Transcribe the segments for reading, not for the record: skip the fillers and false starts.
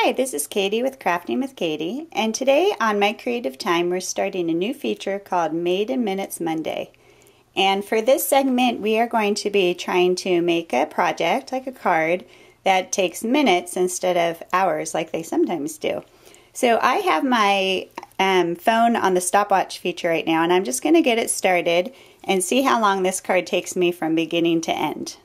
Hi, this is Katie with Crafting with Katie, and today on My Creative Time we're starting a new feature called Made in Minutes Monday. And for this segment we are going to be trying to make a project, like a card, that takes minutes instead of hours like they sometimes do. So I have my phone on the stopwatch feature right now, and I'm just going to get it started and see how long this card takes me from beginning to end.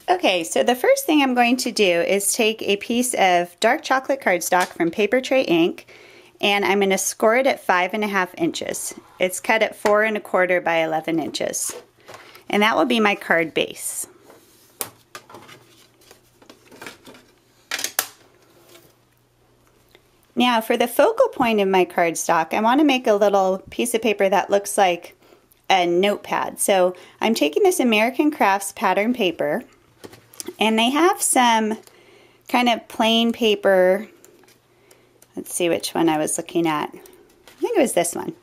Okay, so the first thing I'm going to do is take a piece of dark chocolate cardstock from Paper Tray Ink, and I'm going to score it at 5.5 inches. It's cut at 4 1/4 by 11 inches. And that will be my card base. Now for the focal point of my cardstock, I want to make a little piece of paper that looks like a notepad. So I'm taking this American Crafts pattern paper, and they have some kind of plain paper. Let's see which one I was looking at. I think it was this one.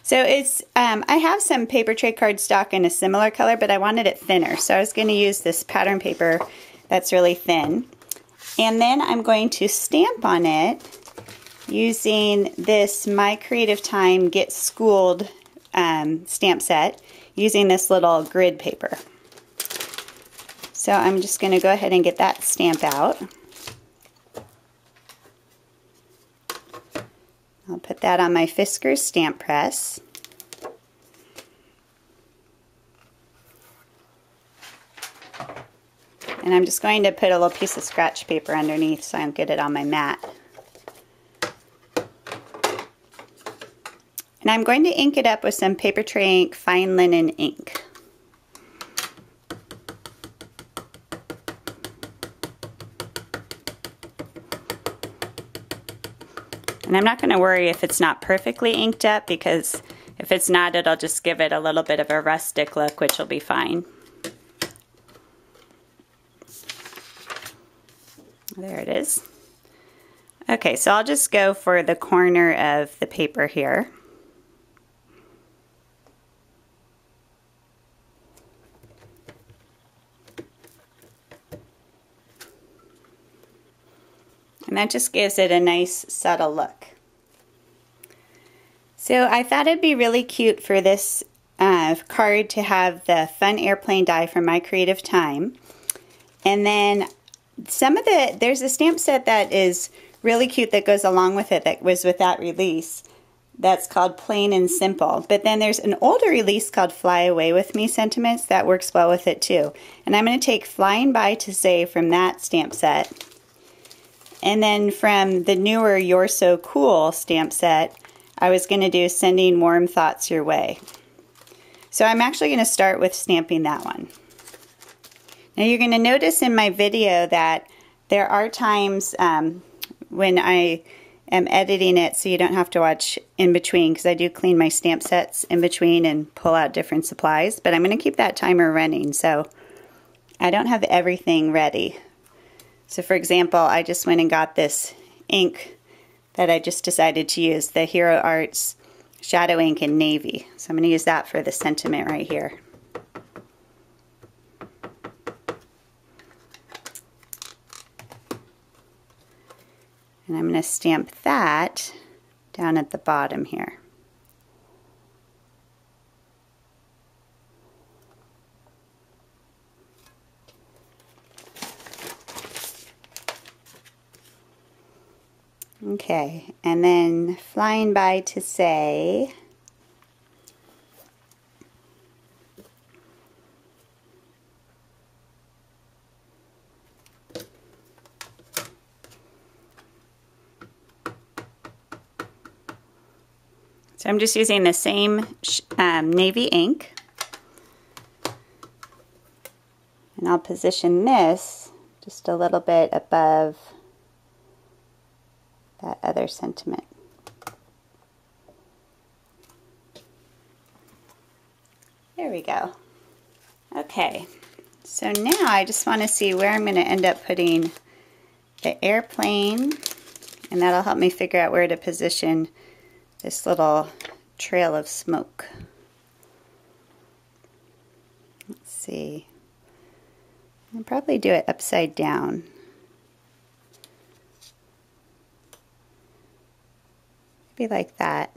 So it's, I have some paper tray cardstock in a similar color, but I wanted it thinner. So I was going to use this pattern paper that's really thin. And then I'm going to stamp on it using this My Creative Time Get Schooled stamp set, using this little grid paper. So I'm just going to go ahead and get that stamp out. I'll put that on my Fiskars stamp press. And I'm just going to put a little piece of scratch paper underneath so I don't get it on my mat. And I'm going to ink it up with some Paper Tray Ink Fine Linen ink. And I'm not going to worry if it's not perfectly inked up, because if it's not, it'll just give it a little bit of a rustic look, which will be fine. There it is. Okay, so I'll just go for the corner of the paper here. And that just gives it a nice subtle look. So I thought it'd be really cute for this card to have the fun airplane die from My Creative Time. And then there's a stamp set that is really cute that goes along with it, that was with that release. That's called Plain and Simple. But then there's an older release called Fly Away With Me Sentiments that works well with it too. And I'm going to take Flying By to Say from that stamp set. And then from the newer You're So Cool stamp set, I was going to do Sending Warm Thoughts Your Way. So I'm actually going to start with stamping that one. Now you're going to notice in my video that there are times when I am editing it so you don't have to watch in between, because I do clean my stamp sets in between and pull out different supplies. But I'm going to keep that timer running, so I don't have everything ready. So for example, I just went and got this ink that I just decided to use, the Hero Arts Shadow Ink in Navy. So I'm going to use that for the sentiment right here. And I'm going to stamp that down at the bottom here. Okay, and then Flying By to Say. So I'm just using the same navy ink. And I'll position this just a little bit above that other sentiment. There we go. Okay, so now I just want to see where I'm going to end up putting the airplane, and that'll help me figure out where to position this little trail of smoke. Let's see. I'll probably do it upside down. Maybe like that.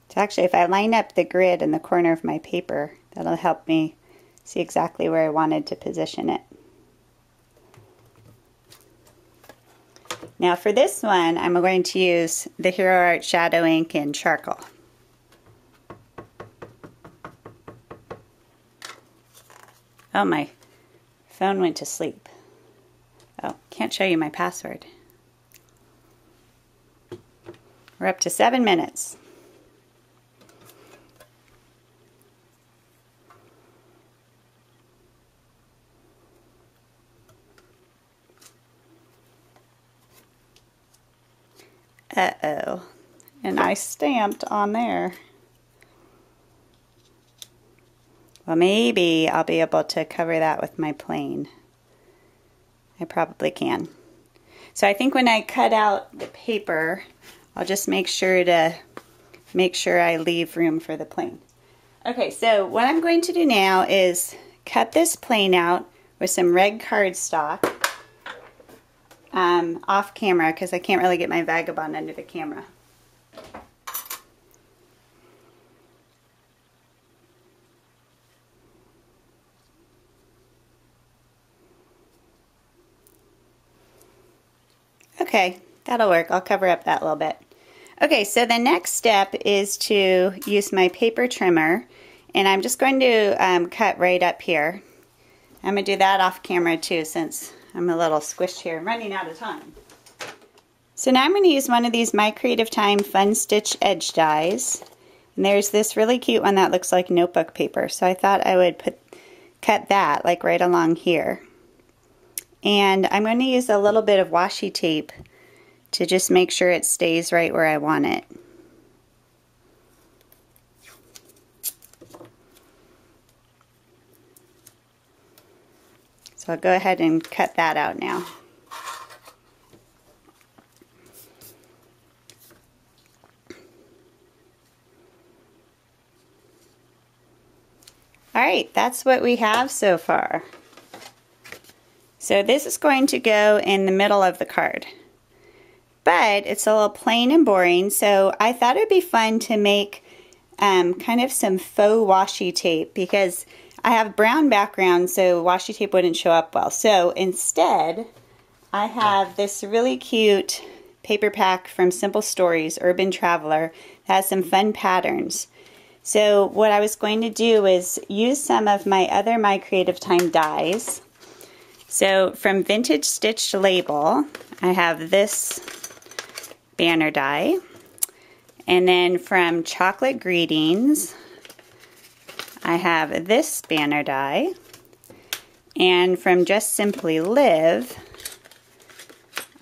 So actually, if I line up the grid in the corner of my paper, that'll help me see exactly where I wanted to position it. Now for this one, I'm going to use the Hero Art Shadow Ink in charcoal. Oh, my phone went to sleep. Oh, can't show you my password. We're up to 7 minutes. Uh-oh. And I stamped on there. Well, maybe I'll be able to cover that with my plane. I probably can. So I think when I cut out the paper, I'll just make sure I leave room for the plane. Okay, so what I'm going to do now is cut this plane out with some red cardstock off camera because I can't really get my Vagabond under the camera. Okay, that'll work. I'll cover up that little bit. Okay, so the next step is to use my paper trimmer, and I'm just going to cut right up here. I'm going to do that off camera too since I'm a little squished here. I'm running out of time. So now I'm going to use one of these My Creative Time Fun Stitch Edge dies. And there's this really cute one that looks like notebook paper, so I thought I would cut that like right along here. And I'm going to use a little bit of washi tape to just make sure it stays right where I want it. So I'll go ahead and cut that out now. Alright, that's what we have so far. So this is going to go in the middle of the card. But it's a little plain and boring, so I thought it would be fun to make kind of some faux washi tape because I have brown background, so washi tape wouldn't show up well. So instead, I have this really cute paper pack from Simple Stories, Urban Traveler, that has some fun patterns. So what I was going to do is use some of my other My Creative Time dies. So from Vintage Stitched Label, I have this banner die. And then from Chocolate Greetings, I have this banner die. And from Just Simply Live,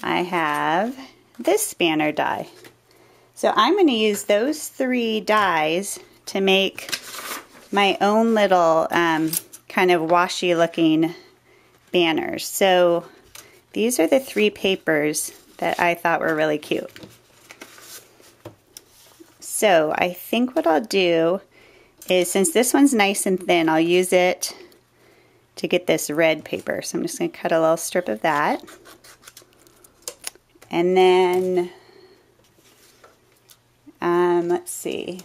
I have this banner die. So I'm going to use those 3 dies to make my own little kind of washi looking banners. So these are the 3 papers that I thought were really cute. So I think what I'll do is, since this one's nice and thin, I'll use it to get this red paper. So I'm just going to cut a little strip of that. And then, let's see.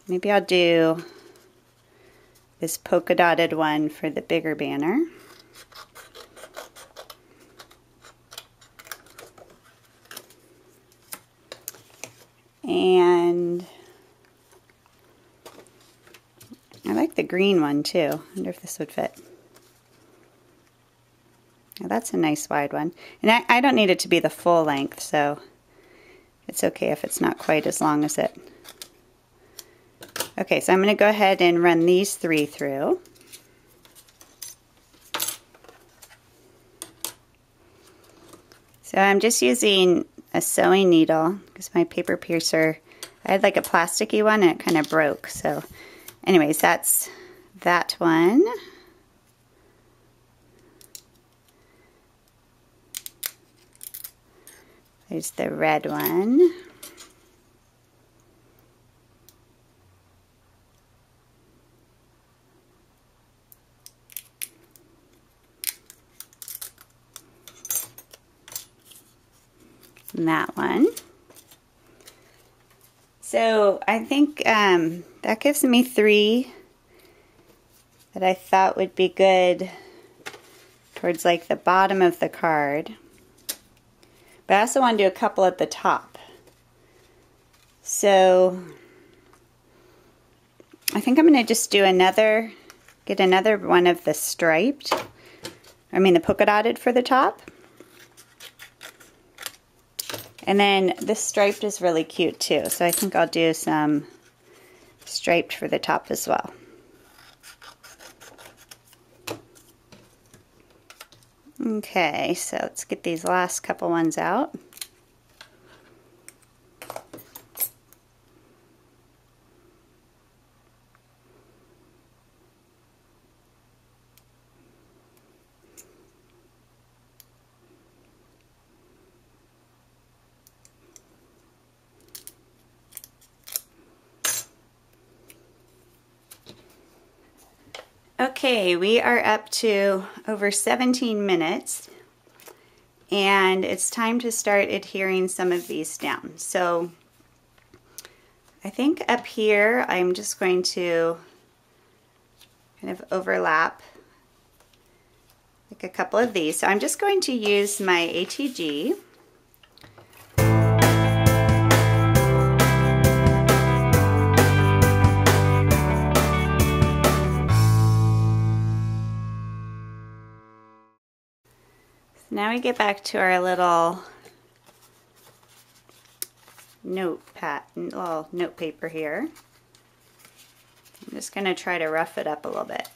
Maybe I'll do this polka dotted one for the bigger banner. And I like the green one too. I wonder if this would fit. Now that's a nice wide one. And I don't need it to be the full length, so it's okay if it's not quite as long as it. Okay, so I'm going to go ahead and run these 3 through. So I'm just using a sewing needle because my paper piercer, I had like a plasticky one and it kind of broke. So anyways, that's that one. There's the red one. And that one. So I think that gives me 3 that I thought would be good towards like the bottom of the card. But I also want to do a couple at the top. So I think I'm going to just do get another one of the striped, the polka dotted for the top. And then this striped is really cute too, so I think I'll do some striped for the top as well. Okay, so let's get these last couple ones out. Okay, we are up to over 17 minutes and it's time to start adhering some of these down. So I think up here I'm just going to kind of overlap like a couple of these. So I'm just going to use my ATG. Now we get back to our little note paper here. I'm just going to try to rough it up a little bit.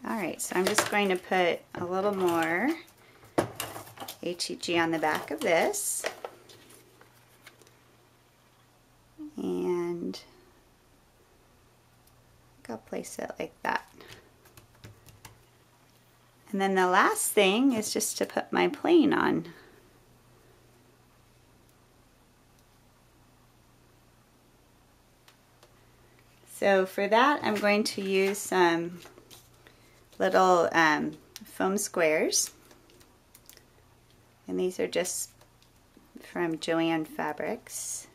Alright, so I'm just going to put a little more HEG on the back of this. And I'll place it like that. And then the last thing is just to put my plane on. So for that I'm going to use some little foam squares, and these are just from Joann Fabrics.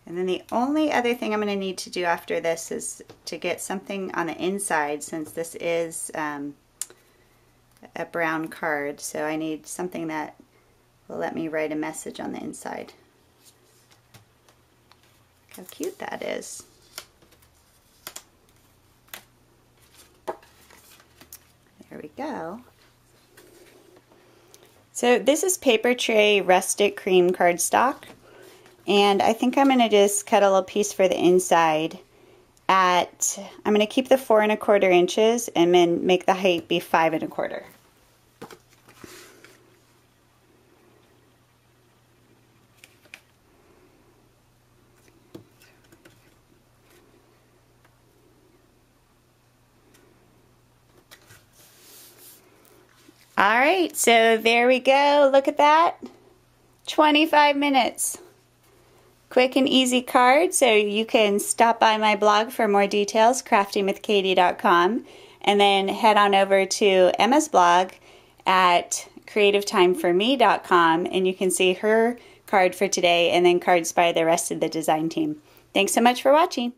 And then the only other thing I'm going to need to do after this is to get something on the inside, since this is a brown card, so I need something that will let me write a message on the inside. How cute that is. There we go. So this is Paper Tray Rustic Cream cardstock, and I think I'm going to just cut a little piece for the inside I'm going to keep the 4 1/4 inches and then make the height be 5 1/4. Alright, so there we go. Look at that. 25 minutes. Quick and easy card, so you can stop by my blog for more details, craftingwithkatie.com, and then head on over to Emma's blog at creativetimeforme.com, and you can see her card for today and then cards by the rest of the design team. Thanks so much for watching.